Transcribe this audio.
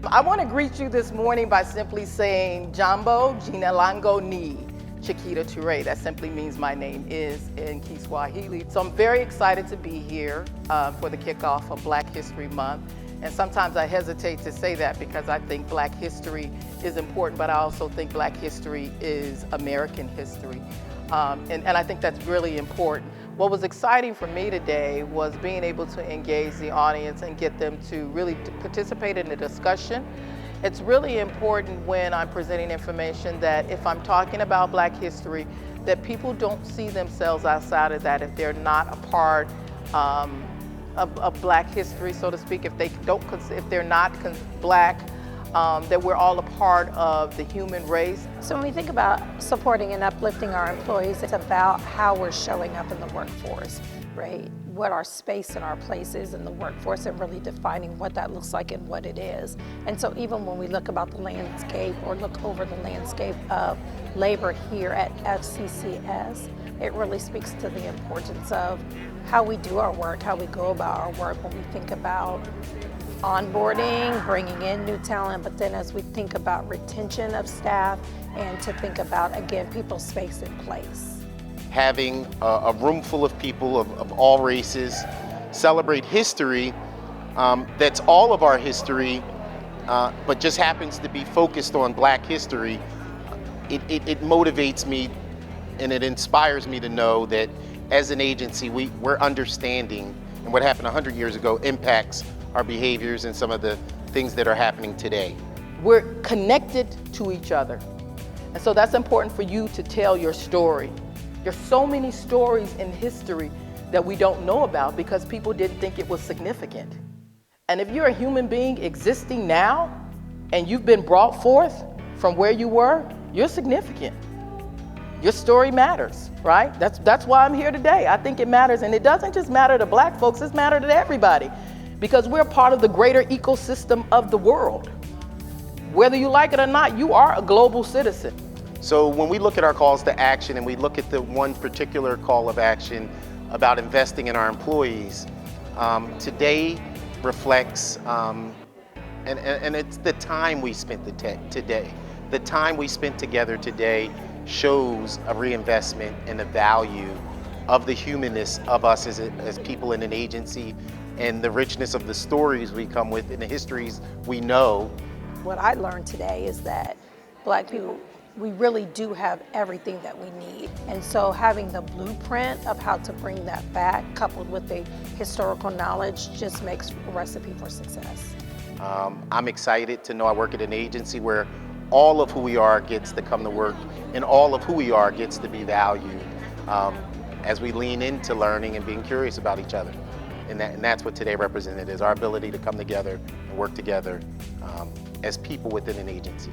I want to greet you this morning by simply saying Jambo Jinalango Ni Chiquita Ture. That simply means my name is in Kiswahili. So I'm very excited to be here for the kickoff of Black History Month. And sometimes I hesitate to say that because I think Black history is important, but I also think Black history is American history. And I think that's really important. What was exciting for me today was being able to engage the audience and get them to really participate in the discussion. It's really important when I'm presenting information that if I'm talking about Black history, that people don't see themselves outside of that if they're not a part of Black history, so to speak. If they're not Black, that we're all a part of the human race. So when we think about supporting and uplifting our employees, it's about how we're showing up in the workforce, right? What our space and our place is in the workforce and really defining what that looks like and what it is. And so even when we look about the landscape or look over the landscape of labor here at Fccs, it really speaks to the importance of how we do our work, how we go about our work when we think about onboarding, bringing in new talent, but then as we think about retention of staff and to think about, again, people's space and place. Having a room full of people of all races celebrate history that's all of our history, but just happens to be focused on Black history, it motivates me and it inspires me to know that as an agency, we're understanding, and what happened 100 years ago impacts our behaviors and some of the things that are happening today. We're connected to each other. And so that's important for you to tell your story. There's so many stories in history that we don't know about because people didn't think it was significant. And if you're a human being existing now and you've been brought forth from where you were, you're significant. Your story matters, right? That's why I'm here today. I think it matters, and it doesn't just matter to Black folks, it matters to everybody. Because we're part of the greater ecosystem of the world. Whether you like it or not, you are a global citizen. So when we look at our calls to action and we look at the one particular call of action about investing in our employees, today reflects, and it's the time we spent today. The time we spent together today shows a reinvestment in the value of the humanness of us as people in an agency, and the richness of the stories we come with and the histories we know. What I learned today is that Black people, we really do have everything that we need. And so having the blueprint of how to bring that back, coupled with the historical knowledge, just makes a recipe for success. I'm excited to know I work at an agency where all of who we are gets to come to work and all of who we are gets to be valued as we lean into learning and being curious about each other. And that's what today represented, is our ability to come together and work together as people within an agency.